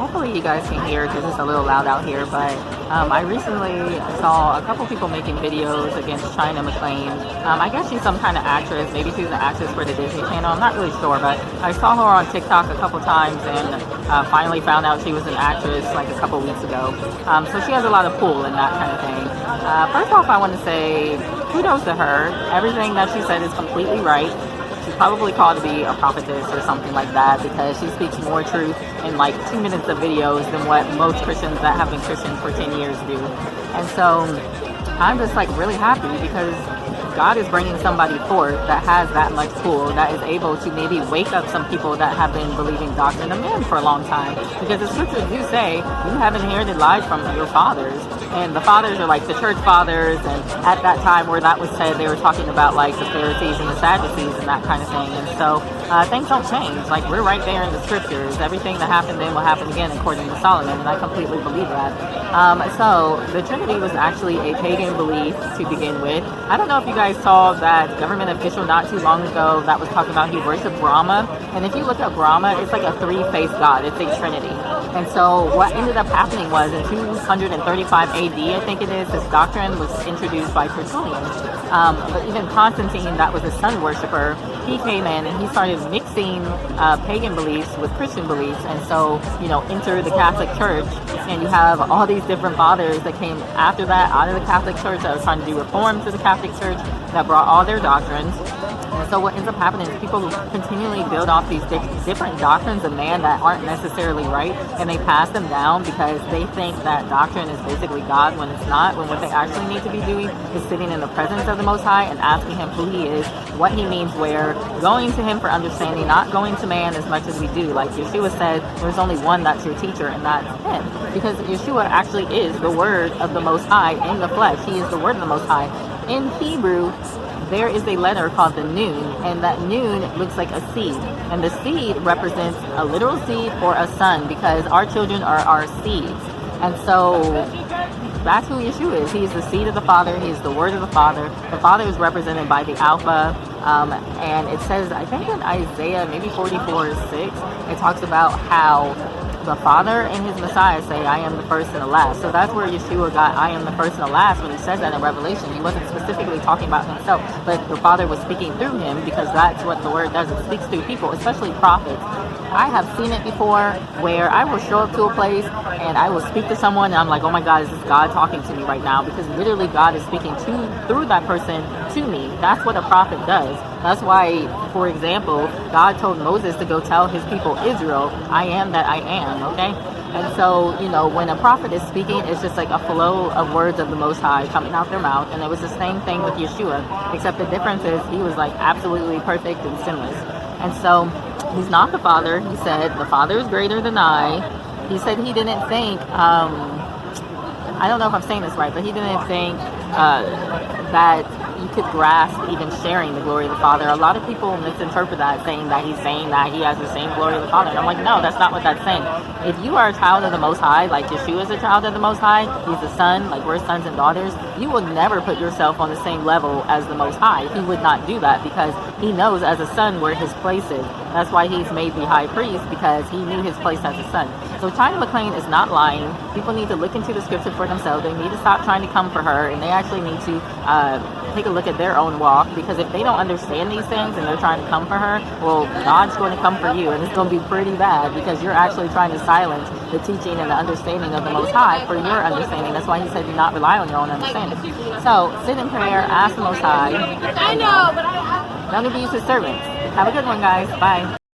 Hopefully you guys can hear because it's a little loud out here, but I recently saw a couple people making videos against China McClain. I guess she's some kind of actress. Maybe she's an actress for the Disney Channel. I'm not really sure, but I saw her on TikTok a couple times and finally found out she was an actress like a couple weeks ago. So she has a lot of pull and that kind of thing. First off, I want to say kudos to her. Everything that she said is completely right. She's probably called to be a prophetess or something like that because she speaks more truth in like 2 minutes of videos than what most Christians that have been Christian for 10 years do. And so I'm just like really happy because God is bringing somebody forth that has that much pull, that is able to maybe wake up some people that have been believing doctrine of men for a long time. Because the scriptures do say you have inherited lies from your fathers. And the fathers are like the church fathers, and at that time where that was said, they were talking about like the Pharisees and the Sadducees and that kind of thing. And so things don't change. Like we're right there in the scriptures. Everything that happened then will happen again according to Solomon, and I completely believe that. So the Trinity was actually a pagan belief to begin with. I don't know if you guys saw that government official not too long ago that was talking about he worshiped Brahma. And if you look at Brahma, it's like a three-faced god. It's a trinity. And so what ended up happening was in 235 AD, I think it is, this doctrine was introduced by Tertullian. But even Constantine, that was a sun worshiper, he came in and he started mixing pagan beliefs with Christian beliefs. And so, enter the Catholic Church, and you have all these different fathers that came after that out of the Catholic Church that were trying to do reform to the Catholic Church that brought all their doctrines. And so what ends up happening is people continually build off these different doctrines of man that aren't necessarily right, and they pass them down because they think that doctrine is basically God when it's not, when what they actually need to be doing is sitting in the presence of the Most High and asking Him who He is, what He means where, going to Him for understanding, not going to man as much as we do. Like Yeshua said, there's only one that's your teacher, and that's Him. Because Yeshua actually is the Word of the Most High in the flesh. He is the Word of the Most High. In Hebrew, there is a letter called the Nun, and that Nun looks like a seed. And the seed represents a literal seed or a son, because our children are our seeds. And so that's who Yeshua is. He is the seed of the Father. He is the Word of the Father. The Father is represented by the Alpha. And it says, I think in Isaiah, maybe 44:6, it talks about how the Father and His Messiah say, I am the first and the last. So that's where Yeshua got, I am the first and the last. When He says that in Revelation, He wasn't specifically talking about Himself, but the Father was speaking through Him, because that's what the Word does. It speaks through people, especially prophets. I have seen it before where I will show up to a place and I will speak to someone and I'm like, oh my God, is this God talking to me right now? Because literally God is speaking through that person to me. That's what a prophet does. That's why, for example, God told Moses to go tell his people Israel, I am that I am, okay? And so, when a prophet is speaking, it's just like a flow of words of the Most High coming out their mouth. And it was the same thing with Yeshua, except the difference is he was like absolutely perfect and sinless. And so He's not the Father. He said, the Father is greater than I. He said he didn't think, I don't know if I'm saying this right, but he didn't think that you could grasp even sharing the glory of the Father. A lot of people misinterpret that, saying that He's saying that He has the same glory of the Father. And I'm like, no, that's not what that's saying. If you are a child of the Most High, like Yeshua is a child of the Most High, He's the Son, like we're sons and daughters, you will never put yourself on the same level as the Most High. He would not do that because He knows as a son where His place is. That's why He's made the high priest, because He knew His place as a son. So China McClain is not lying. People need to look into the scripture for themselves. They need to stop trying to come for her, and they actually need to take a look at their own walk, because if they don't understand these things and they're trying to come for her, well, God's going to come for you, and it's going to be pretty bad, because you're actually trying to silence the teaching and the understanding of the Most High for your understanding. That's why He said do not rely on your own understanding. So sit in prayer, ask the Most High. I know, but none of you is His servants. Have a good one, guys. Bye.